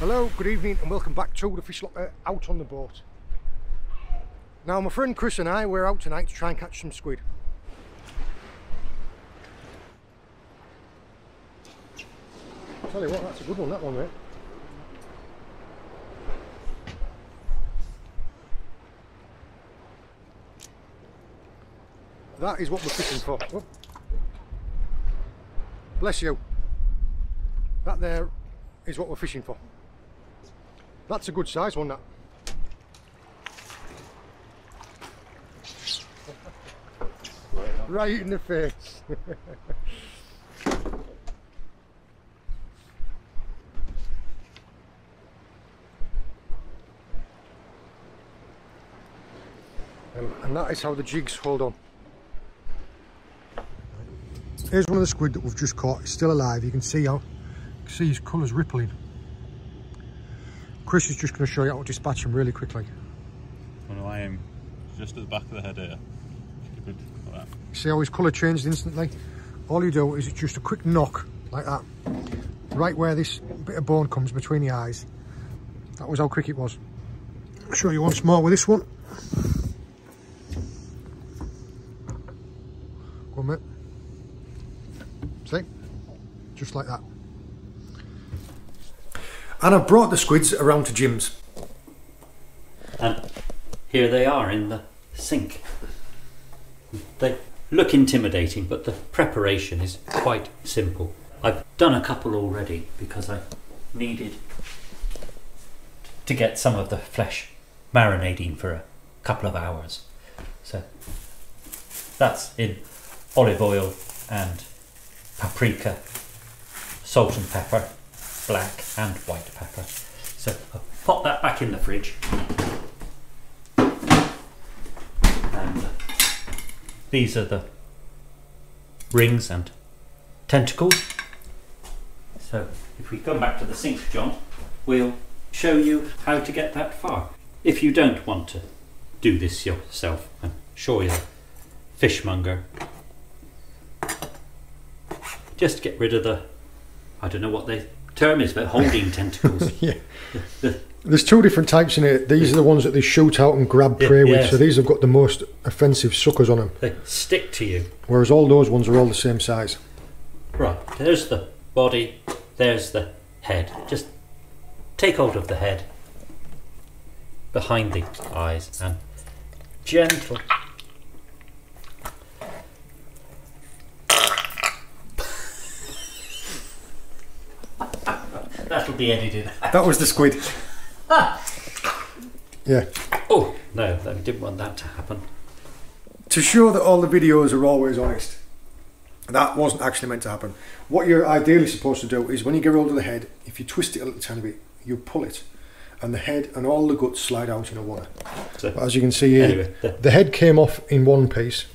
Hello, good evening and welcome back to the Fish Locker out on the boat. Now my friend Chris and I, we're out tonight to try and catch some squid. I'll tell you what, that's a good one, that one, mate. That is what we're fishing for. Oh. Bless you. That there is what we're fishing for. That's a good size one, that. Right in the face. And that is how the jigs hold on. Here's one of the squid that we've just caught. It's still alive. You can see his colours rippling. Chris is just going to show you how to dispatch him really quickly. Well, I am just at the back of the head here. Like that. See how his colour changed instantly? All you do is just a quick knock like that, right where this bit of bone comes between the eyes. That was how quick it was. I'll show you once more with this one. Go on, mate. See? Just like that. And I've brought the squids around to Jim's. And here they are in the sink. They look intimidating, but the preparation is quite simple. I've done a couple already because I needed to get some of the flesh marinating for a couple of hours. So that's in olive oil and paprika, salt and pepper, black and white pepper. So I'll pop that back in the fridge. And these are the rings and tentacles. So if we come back to the sink, John, we'll show you how to get that far. If you don't want to do this yourself, I'm sure you're a fishmonger. Just get rid of the, I don't know what the term is, but holding tentacles. Yeah. There's two different types in it. These are the ones that they shoot out and grab prey with, so these have got the most offensive suckers on them. They stick to you. Whereas all those ones are all the same size. Right, there's the body, there's the head. Just take hold of the head behind the eyes and gentle. That'll be edited. That was the squid. Yeah. Oh, no, I didn't want that to happen. To show that all the videos are always honest, that wasn't actually meant to happen. What you're ideally supposed to do is when you get hold of the head, if you twist it a little tiny bit, you pull it, and the head and all the guts slide out in a water. So, but as you can see here, anyway, the head came off in one piece,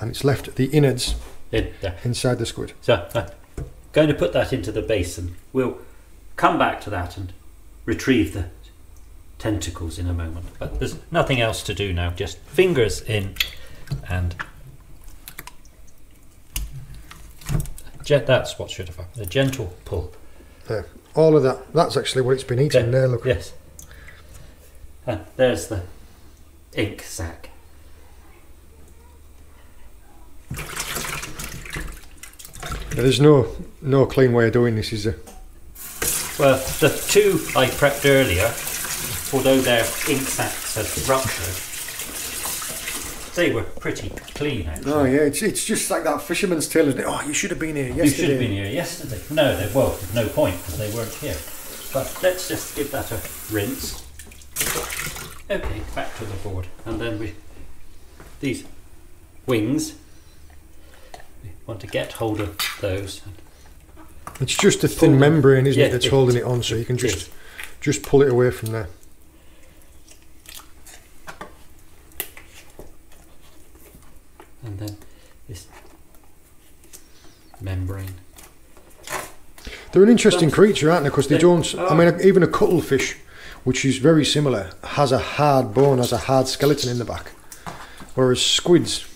and it's left the innards inside the squid. So I'm going to put that into the basin. We'll come back to that and retrieve the tentacles in a moment, but there's nothing else to do now, just fingers in and that's what should have happened, a gentle pull. There, all of that's actually what it's been eating there, look. Yes. And there's the ink sac. There's no clean way of doing this, is there? Well, the two I prepped earlier, although their ink sacs had ruptured, they were pretty clean actually. Oh yeah, it's just like that fisherman's tale, isn't it? Oh, you should have been here yesterday. You should have been here yesterday. No, well, there's no point because they weren't here. But let's just give that a rinse. Okay, back to the board. And then these wings, we want to get hold of those. It's just a thin membrane, isn't it, that's holding it on, so you can just pull it away from there. And then this membrane. They're an interesting creature, aren't they? Because they don't. I mean, even a cuttlefish, which is very similar, has a hard bone, has a hard skeleton in the back, whereas squids.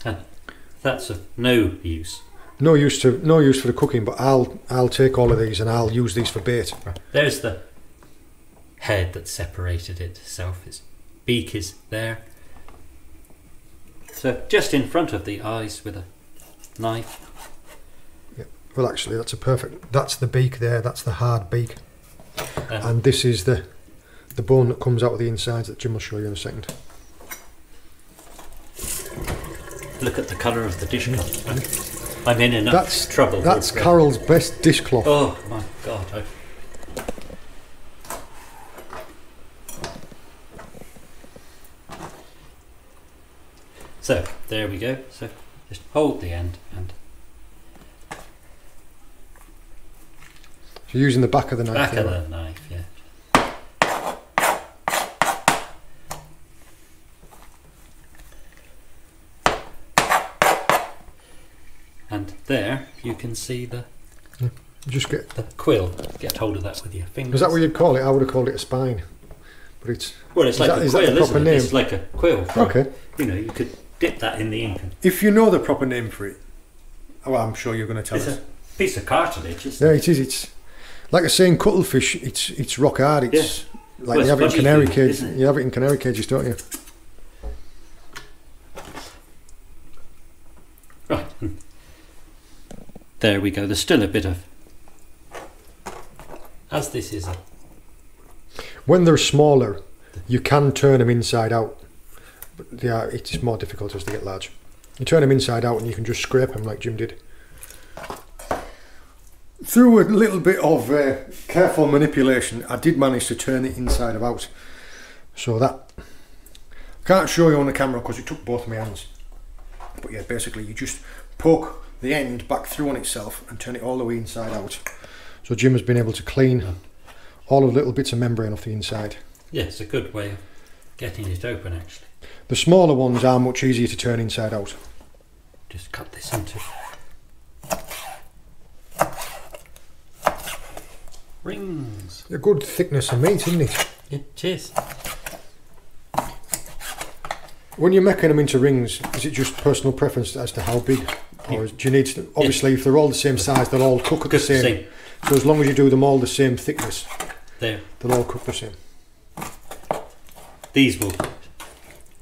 And that's of no use. No use for the cooking, but I'll take all of these and I'll use these for bait. There's the head that separated itself. Its beak is there. So just in front of the eyes with a knife. Yeah. Well, actually, that's that's the beak there. That's the hard beak, and this is the bone that comes out of the insides that Jim will show you in a second. Look at the colour of the dishcloth. I'm in enough trouble. That's Carol's best dishcloth. Oh my God. So there we go. So just hold the end and so using the back of the knife. Back of the knife, yeah. And there you can see the just get the quill. Get hold of that with your fingers. Is that what you'd call it? I would have called it a spine, but it's like a quill, isn't it? It's like a quill. Okay. You know, you could dip that in the ink. If you know the proper name for it, well, I'm sure you're going to tell us. It's a piece of cartilage, isn't it? Yeah, it is. It's like a saying, cuttlefish. It's rock hard. It's like well, you have it in canary cages. You have it in canary cages, don't you? Right. There we go. There's still a bit of, as this is a. When they're smaller, you can turn them inside out. But yeah, it's more difficult as they get large. You turn them inside out and you can just scrape them like Jim did. Through a little bit of careful manipulation, I did manage to turn it inside out. So that, I can't show you on the camera because it took both my hands. But yeah, basically you just poke the end back through on itself and turn it all the way inside out. So Jim has been able to clean all of the little bits of membrane off the inside. Yeah, it's a good way of getting it open actually. The smaller ones are much easier to turn inside out. Just cut this into rings. A good thickness of meat, isn't it? It is. When you're making them into rings, is it just personal preference as to how big? Or do you need to, obviously if they're all the same size, they'll all cook at the same. So as long as you do them all the same thickness, they'll all cook the same. These will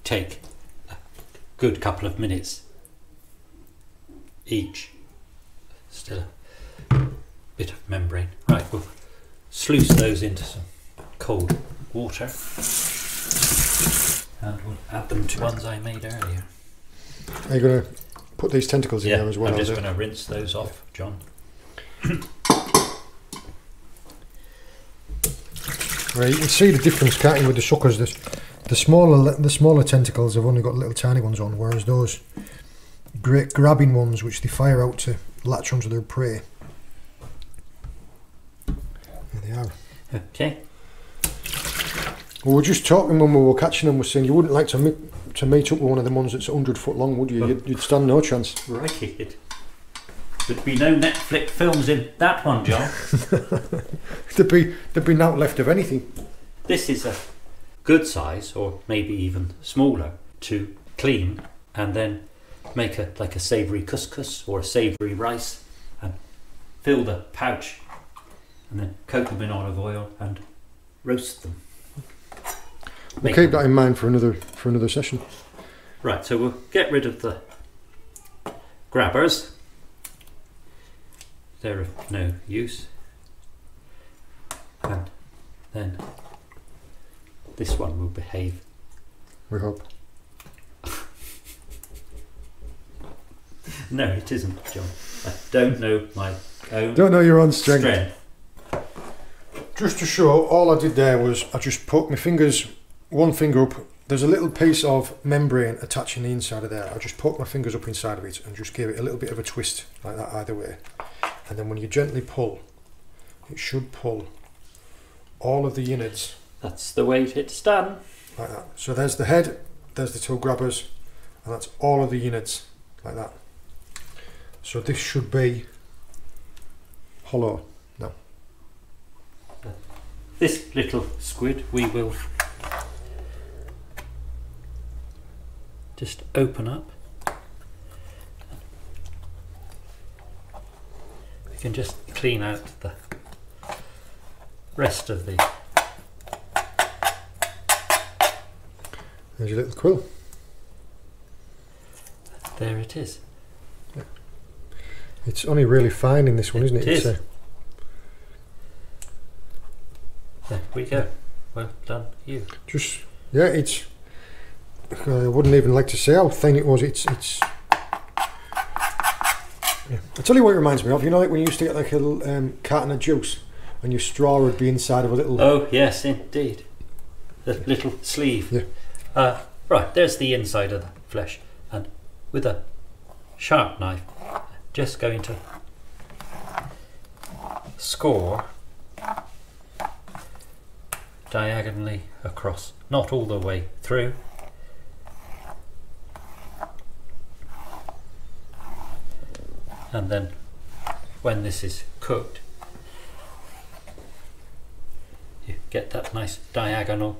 take a good couple of minutes each. Still a bit of membrane. Right, we'll sluice those into some cold water and we'll add them to ones I made earlier. Are you going to put these tentacles in there as well? I'm just going to rinse those off, John. Right, you can see the difference, can't you, with the suckers? The smaller tentacles have only got little tiny ones on, whereas those great grabbing ones, which they fire out to latch onto their prey. There they are. Okay. We were just talking when we were catching them, we're saying you wouldn't like to meet up with one of the ones that's 100 foot long, would you? You'd stand no chance. Righty. There'd be no Netflix films in that one, John. There'd be not left of anything. This is a good size, or maybe even smaller, to clean and then make like a savoury couscous or a savoury rice and fill the pouch and then coat them in olive oil and roast them. We'll keep that in mind for another session. Right, so we'll get rid of the grabbers. They're of no use. And then this one will behave. We hope. No, it isn't, John. I don't know my own. Don't know your own strength. Just to show, all I did there was I just put my fingers, one finger up. There's a little piece of membrane attaching the inside of there. I just poked my fingers up inside of it and just gave it a little bit of a twist like that either way. And then when you gently pull, it should pull all of the innards. That's the way it's done. Like that. So there's the head, there's the two grabbers, and that's all of the innards, like that. So this should be hollow now. This little squid we will just open up. We can just clean out the rest of the There's your little quill. There it is. It's only really fine in this one, isn't it? It is. There we go. Well done, you. Just, yeah, it's... I wouldn't even like to say how thin it was. It's yeah. I'll tell you what it reminds me of. You know, like when you used to get like a little carton of juice and your straw would be inside of a little... Oh, yes, indeed. The little sleeve. Yeah. Right, there's the inside of the flesh. And with a sharp knife, just going to score diagonally across, not all the way through. And then when this is cooked, you get that nice diagonal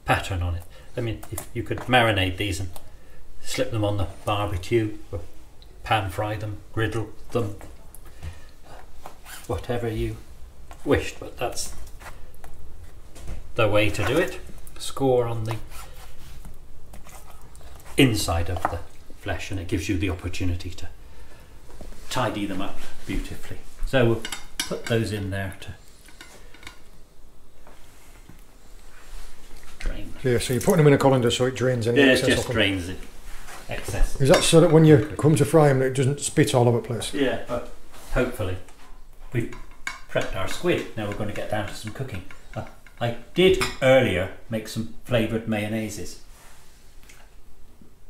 pattern on it. I mean, if you could marinate these and slip them on the barbecue, or pan fry them, griddle them, whatever you wished, but that's the way to do it. Score on the inside of the flesh, and it gives you the opportunity to tidy them up beautifully. So we'll put those in there to drain. Yeah, so you're putting them in a colander so it drains any Yeah, it excess just off them. drains the excess. Is that so that when you come to fry them, it doesn't spit all over the place? Yeah, but hopefully we've prepped our squid. Now we're going to get down to some cooking. I did earlier make some flavoured mayonnaises,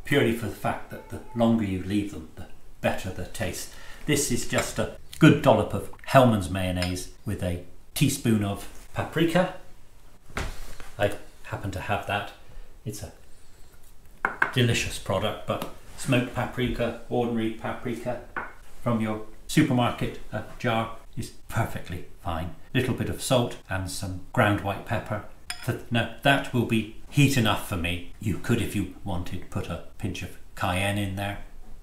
purely for the fact that the longer you leave them, the better the taste. This is just a good dollop of Hellmann's mayonnaise with a teaspoon of paprika. I happen to have that. It's a delicious product, but smoked paprika, ordinary paprika from your supermarket jar is perfectly fine. Little bit of salt and some ground white pepper. Now that will be heat enough for me. You could, if you wanted, put a pinch of cayenne in there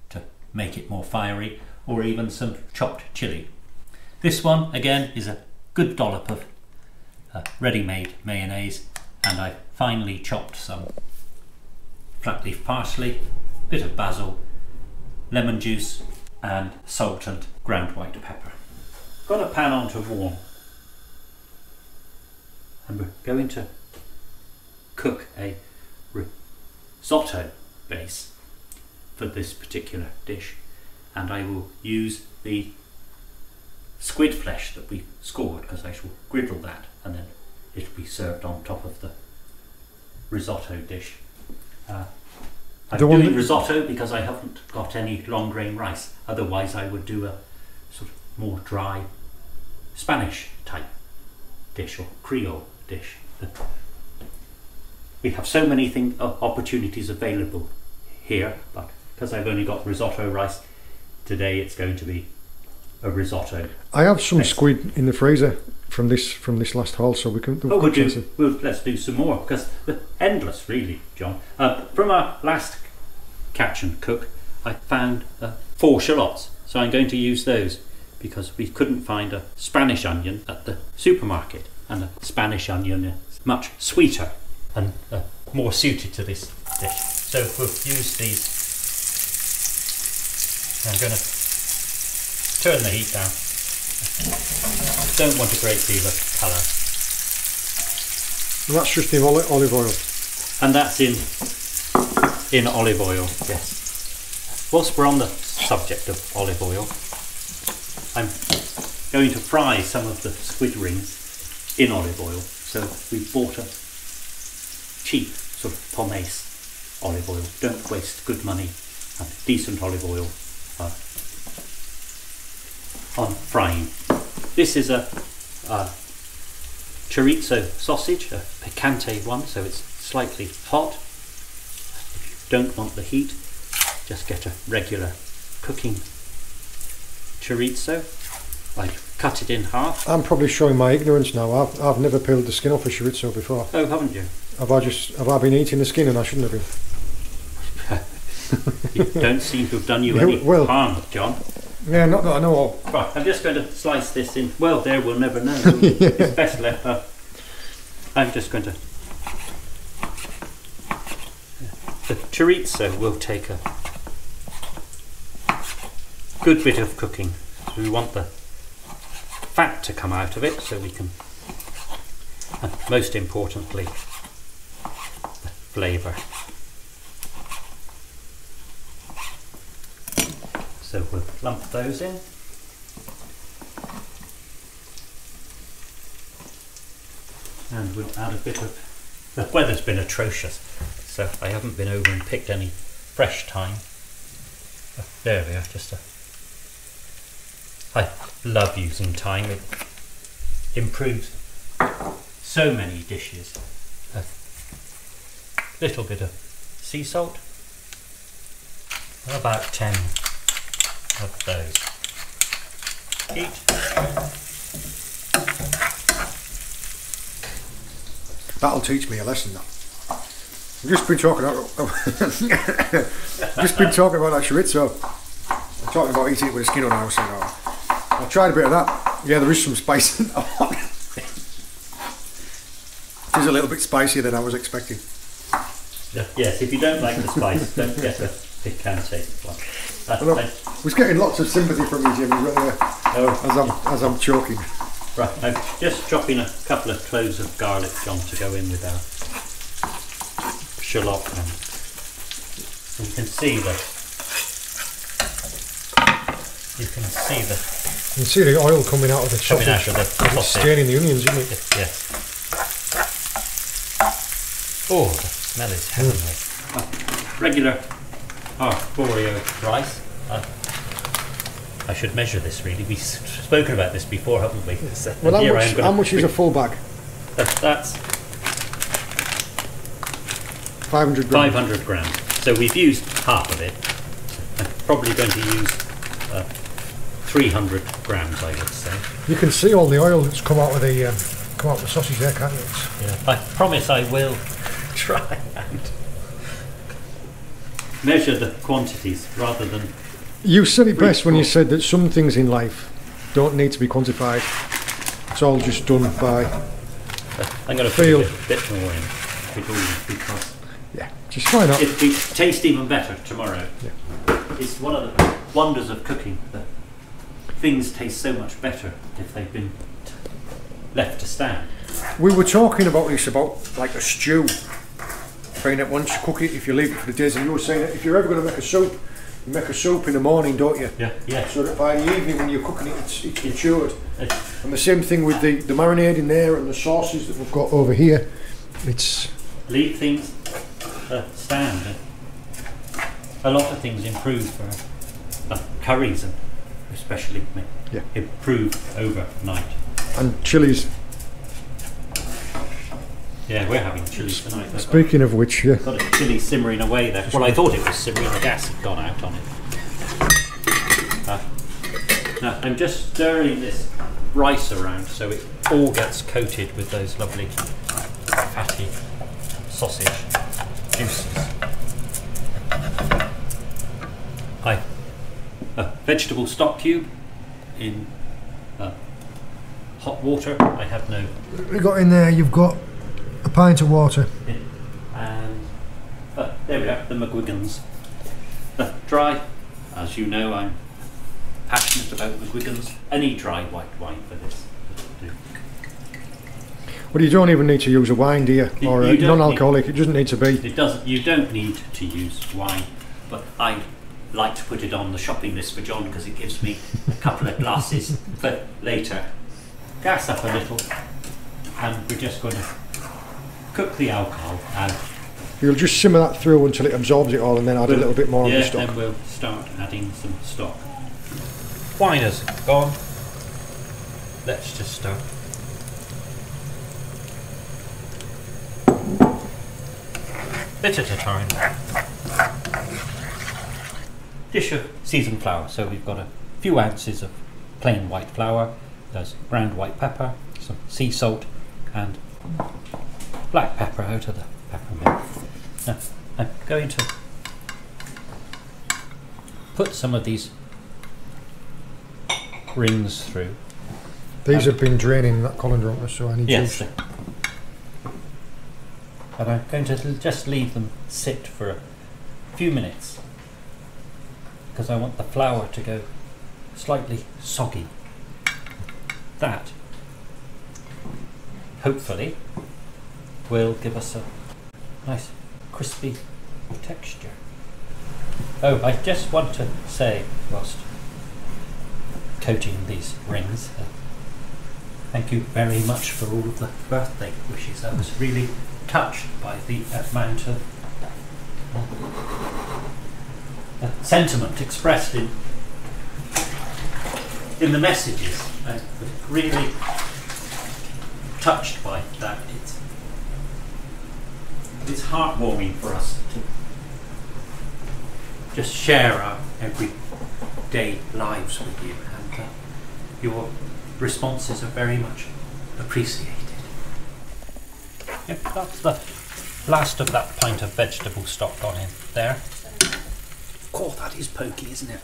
to make it more fiery, or even some chopped chilli. This one again is a good dollop of ready-made mayonnaise, and I finely chopped some flat leaf parsley, bit of basil, lemon juice and salt and ground white pepper. Got a pan on to warm, and we're going to cook a risotto base for this particular dish, and I will use the squid flesh that we scored, because I shall griddle that and then it will be served on top of the risotto dish. I'm doing risotto because I haven't got any long grain rice, otherwise I would do a sort of more dry Spanish type dish or Creole dish. We have so many opportunities available here, but because I've only got risotto rice today, it's going to be a risotto. I have some squid in the freezer from this last haul, so we can. Let's do some more, because they're endless, really, John. From our last catch and cook, I found 4 shallots, so I'm going to use those because we couldn't find a Spanish onion at the supermarket, and a Spanish onion is much sweeter and more suited to this dish. So we'll use these. I'm going to turn the heat down. Don't want a great deal of colour. And that's just in olive oil. And that's in olive oil, yes. Whilst we're on the subject of olive oil, I'm going to fry some of the squid rings in olive oil. So we bought a cheap sort of pomace olive oil. Don't waste good money and decent olive oil on frying. This is a chorizo sausage, a picante one, so it's slightly hot. If you don't want the heat, just get a regular cooking chorizo. I've cut it in half. I'm probably showing my ignorance now. I've never peeled the skin off a chorizo before. Oh, haven't you? Have I been eating the skin and I shouldn't have been? You don't seem to have done you any harm, John. Yeah, not that I know of. Right, I'm just going to slice this in. Well, there, we'll never know. It's best left up. I'm just going to The chorizo will take a good bit of cooking. We want the fat to come out of it so we can, and most importantly, the flavour. So we'll lump those in. And we'll add a bit of, the weather's been atrocious, so I haven't been over and picked any fresh thyme. There we are, I love using thyme, it improves so many dishes. A little bit of sea salt, about 10 of those each. That'll teach me a lesson. That I've just been talking about that chorizo. I'm talking about eating it with the skin on. I was saying, I tried a bit of that. Yeah, there is some spice in that. It's a little bit spicier than I was expecting. Yes, if you don't like the spice, don't get a picante one. I was getting lots of sympathy from you, Jim, as I'm choking. Right, I'm just chopping a couple of cloves of garlic, John, to go in with our shallot. And you can see the oil coming out of the sausage. Coming out of the sausage. It's staining the onions, isn't it? Yes. Oh, the smell is heavenly. Regular arborio rice. I should measure this really. We've spoken about this before, haven't we? Well, how much is a full bag? That's 500 grams. 500 grams. So we've used half of it. I'm probably going to use 300 grams, I would say. You can see all the oil that's come out of the sausage there, can't you? Yeah, I promise I will try and measure the quantities rather than. You said it best when you said that some things in life don't need to be quantified. It's all just done by. I'm going to put a bit more in because just why not? It'll taste even better tomorrow. Yeah. It's one of the wonders of cooking that things taste so much better if they've been left to stand. We were talking about this, about like a stew. Saying that once you cook it, if you leave it for the days, and you were saying that if you're ever going to make a soup, you make a soup in the morning, don't you? Yeah. So that by the evening when you're cooking it, it's matured. And the same thing with the marinade in there and the sauces that we've got over here. It's leave things stand. A lot of things improve for curries, and especially improve overnight. And chilies. Yeah, we're having chilies tonight. Speaking of which, got a chilli simmering away there. Well, I thought it was simmering. The gas had gone out on it. Now I'm just stirring this rice around so it all gets coated with those lovely fatty sausage juices. A vegetable stock cube in hot water. I have no. We got in there. You've got a pint of water. And there we are. The McGuigans. Dry, as you know, I'm passionate about McGuigans. Any dry white wine for this. Well, you don't even need to use a wine, do you? Or a non-alcoholic. It doesn't need to be. It doesn't. You don't need to use wine, but I like to put it on the shopping list for John because it gives me a couple of glasses for later. Gas up a little, and we're just going to cook the alcohol out. You'll just simmer that through until it absorbs it all, and then add a little bit more on the stock. Yeah, then we'll start adding some stock. Wine has gone. Let's just start. Bit at a time. Dish of seasoned flour. So we've got a few ounces of plain white flour. There's ground white pepper, some sea salt, and black pepper out of the pepper mill. Now, I'm going to put some of these rings through. These have been draining that colander, so I need juice. And I'm going to just leave them sit for few minutes because I want the flour to go slightly soggy. That hopefully will give us a nice crispy texture. Oh, I just want to say, whilst coating these rings, thank you very much for all of the birthday wishes. I was really touched by the amount of sentiment expressed in the messages. I was really touched by that. It's heartwarming for us to just share our everyday lives with you, and your responses are very much appreciated. Yep, that's the last of that pint of vegetable stock gone in there. Oh, that is pokey, isn't it?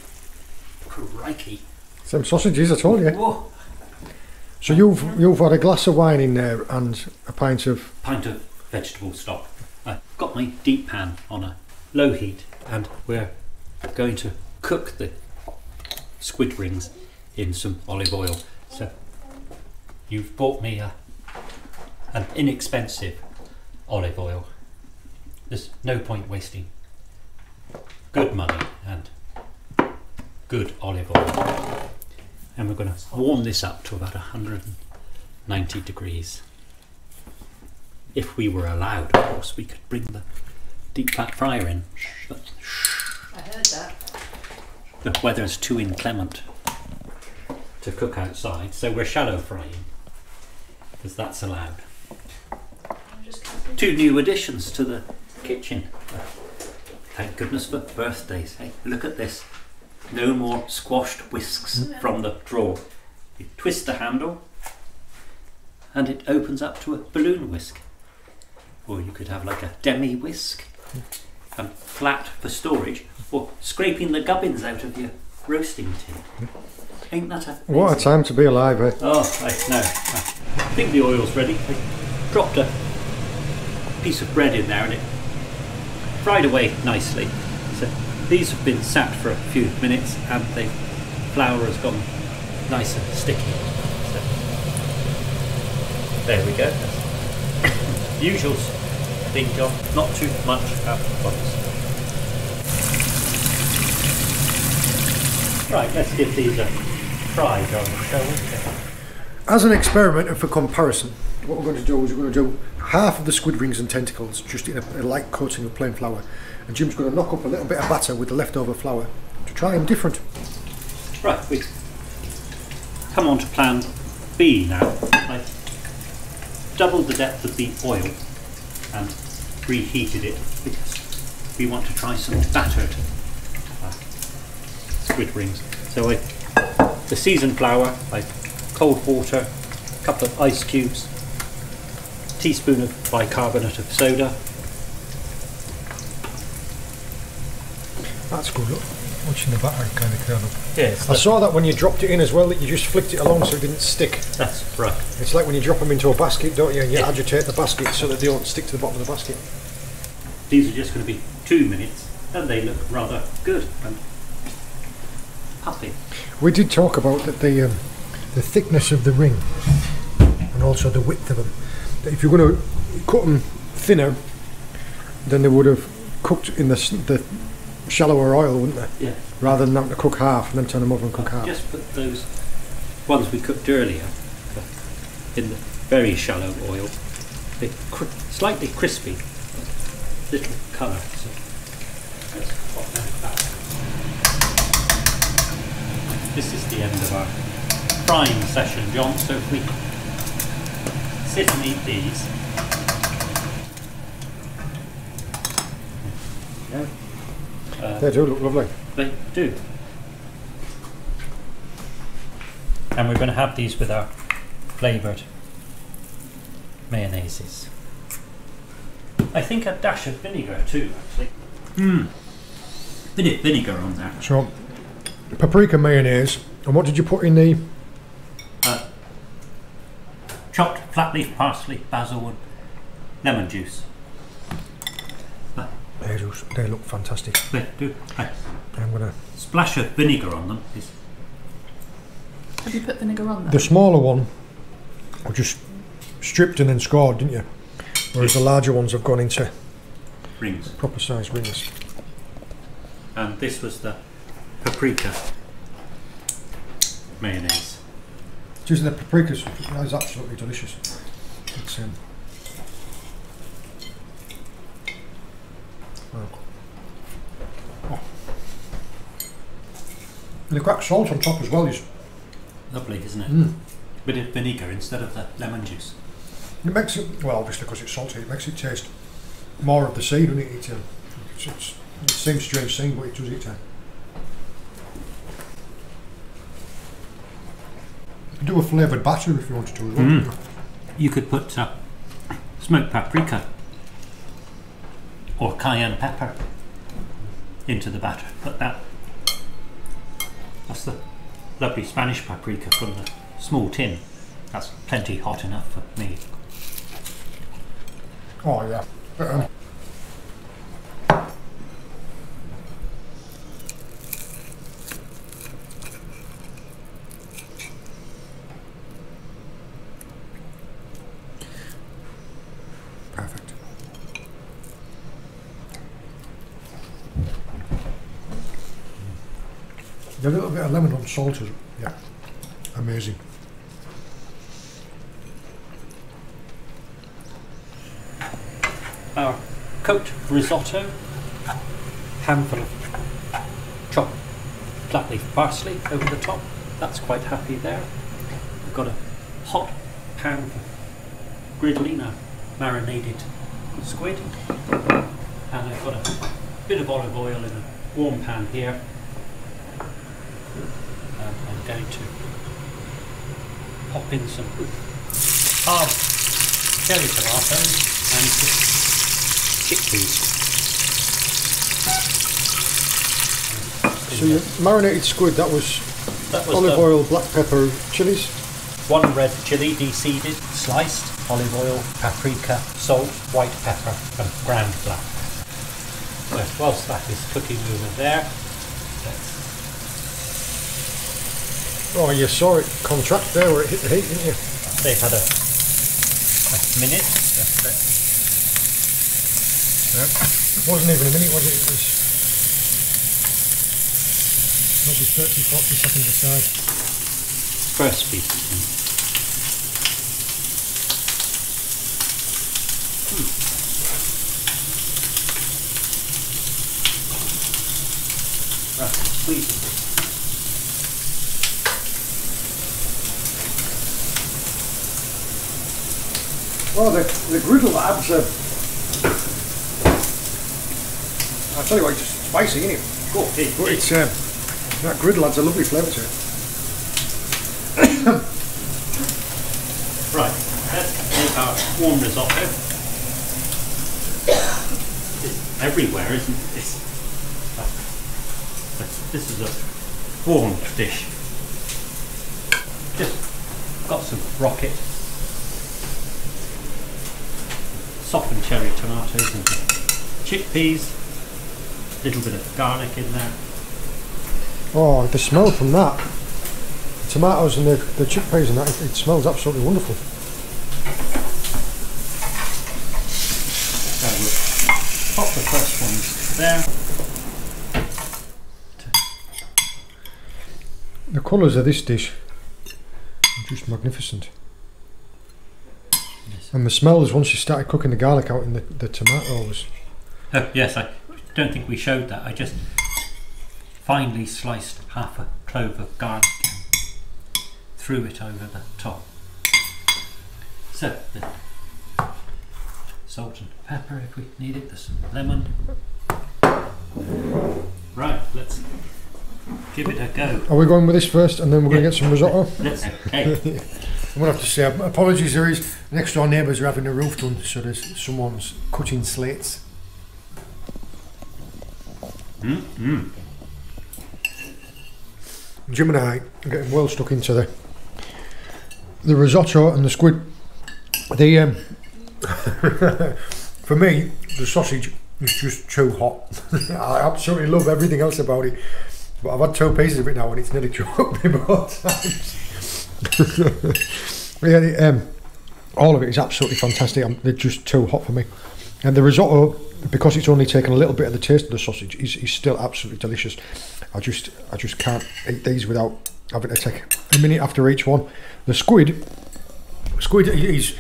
Crikey. Some sausages, I told you. Whoa. So you've had a glass of wine in there and a pint of vegetable stock. I've got my deep pan on a low heat, and we're going to cook the squid rings in some olive oil. So you've bought me an inexpensive olive oil. There's no point wasting good money and good olive oil. And we're going to warm this up to about 190 degrees. If we were allowed, of course, we could bring the deep fat fryer in. But I heard that. the weather's too inclement to cook outside, so we're shallow frying, because that's allowed. Two new additions to the kitchen. Thank goodness for birthdays. Hey, look at this. No more squashed whisks from the drawer. You twist the handle and it opens up to a balloon whisk. Or you could have like a demi whisk and flat for storage, or scraping the gubbins out of your roasting tin. Ain't that a what a time to be alive, eh? Oh, I know. I think the oil's ready. I dropped a piece of bread in there and it fried away nicely. So these have been sat for a few minutes and the flour has gone nice and sticky. So there we go. Usual thing, John. Not too much at once. Right, let's give these a try, John, shall we? As an experiment and for comparison, what we're going to do is we're going to do half of the squid rings and tentacles just in a light coating of plain flour, and Jim's going to knock up a little bit of batter with the leftover flour to try them different. Right, we come on to plan B now. I've doubled the depth of the oil and reheated it because we want to try some battered squid rings. So the seasoned flour, cold water, a couple of ice cubes, a teaspoon of bicarbonate of soda. That's good, look. Watching the batter kind of curl up. Yes, I saw that when you dropped it in as well, that you just flicked it along so it didn't stick. That's right. It's like when you drop them into a basket, don't you? And you agitate the basket so that they don't stick to the bottom of the basket. These are just going to be 2 minutes and they look rather good and puffy. We did talk about that the thickness of the ring and also the width of them. That if you're going to cut them thinner, then they would have cooked in the shallower oil, wouldn't they? Yeah. Rather than having to cook half and then turn them over and cook half. Just put those ones we cooked earlier in the very shallow oil. They're slightly crispy, but little colour. So let's pop that back. This is the end of our frying session, John. So if we sit and eat these. Yeah. They do look lovely. They do. And we're going to have these with our flavoured mayonnaises. I think a dash of vinegar too, actually. Bit of vinegar on there. So, paprika mayonnaise. And what did you put in the... Chopped flat leaf parsley, basil and lemon juice. They look fantastic. They do. I'm gonna Splash of vinegar on them. Have you put vinegar on them? the smaller one I just stripped and then scored, didn't you? Whereas the larger ones have gone into Rings. proper size rings. And this was the paprika mayonnaise. Just the paprika's is absolutely delicious. It's oh. And the cracked salt on top as well is Lovely, isn't it? mm. Bit of vinegar instead of the lemon juice. It makes it, well, obviously because it's salty, it makes it taste more of the sea, doesn't it? It's the same strange thing, but it does it. You could do a flavoured batter if you wanted to as well. Mm. You could put smoked paprika or cayenne pepper into the batter. But that's the lovely Spanish paprika from the small tin. That's plenty hot enough for me. Oh yeah. Perfect. A little bit of lemon on salt is, yeah, amazing. Our cooked risotto, handful of chopped flat leaf parsley over the top. That's quite happy there. We've got a hot pan for griddling a marinated squid, and I've got a bit of olive oil in a warm pan here. And I'm going to pop in some hard cherry tomatoes and chickpeas. So your marinated squid, that was olive oil, black pepper, chilies? One red chilli, de-seeded, sliced, olive oil, paprika, salt, white pepper and ground black. So whilst that is cooking over there, Oh, you saw it contract there where it hit the heat, didn't you? they've had a minute. It wasn't even a minute, was it? It was probably 30-40 seconds aside. First piece. Right, squeeze it. Well, the griddle adds a... I'll tell you what, it's just spicy, isn't it? Cool. But it's, that griddle adds a lovely flavour to it. Right, let's make our warm risotto. It's everywhere, isn't it? This is a warm dish. Just got some rocket, softened cherry tomatoes and chickpeas, a little bit of garlic in there. Oh, the smell from that, the tomatoes and the chickpeas and that, it smells absolutely wonderful. So we'll pop the first ones there. The colours of this dish are just magnificent. Yes. And the smells once you started cooking the garlic out in the tomatoes. Oh, yes, I don't think we showed that. I just finely sliced half a clove of garlic and threw it over the top. So, the salt and pepper if we need it, there's some lemon. Right, let's give it a go. Are we going with this first and then we're going to get some risotto? Let's, okay. I'm going to have to say apologies, there is next door neighbours are having the roof done, so there's someone's cutting slates. Jim and I are getting well stuck into the risotto and the squid. The for me, the sausage It's just too hot. I absolutely love everything else about it, but I've had 2 pieces of it now and it's nearly choked me both times. Yeah, all of it is absolutely fantastic. They're just too hot for me. And the risotto, because it's only taken a little bit of the taste of the sausage, is still absolutely delicious. I just can't eat these without having to take a minute after each one. The squid is,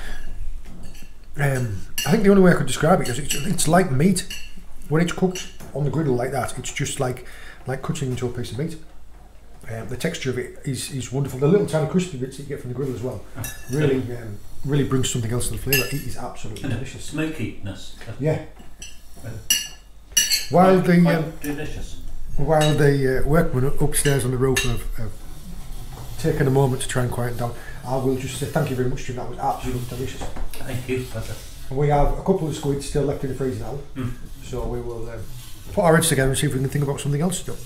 I think the only way I could describe it is it's like meat. When it's cooked on the griddle like that, it's just like cutting into a piece of meat. The texture of it is wonderful. The little tiny crispy bits that you get from the griddle as well really brings something else to the flavour. It is absolutely delicious. Smokiness. Yeah. While delicious. While the workmen upstairs on the roof have taken a moment to try and quieten down, I will just say thank you very much, Jim. That was absolutely delicious. Thank you. Pleasure. We have a couple of squids still left in the freezer now, so we will put our heads together and see if we can think about something else to do.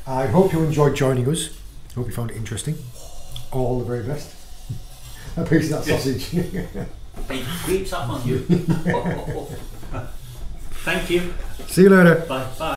I hope you enjoyed joining us. I hope you found it interesting. All the very best. A piece of that sausage. It creeps up on you. Thank you. See you later. Bye. Bye.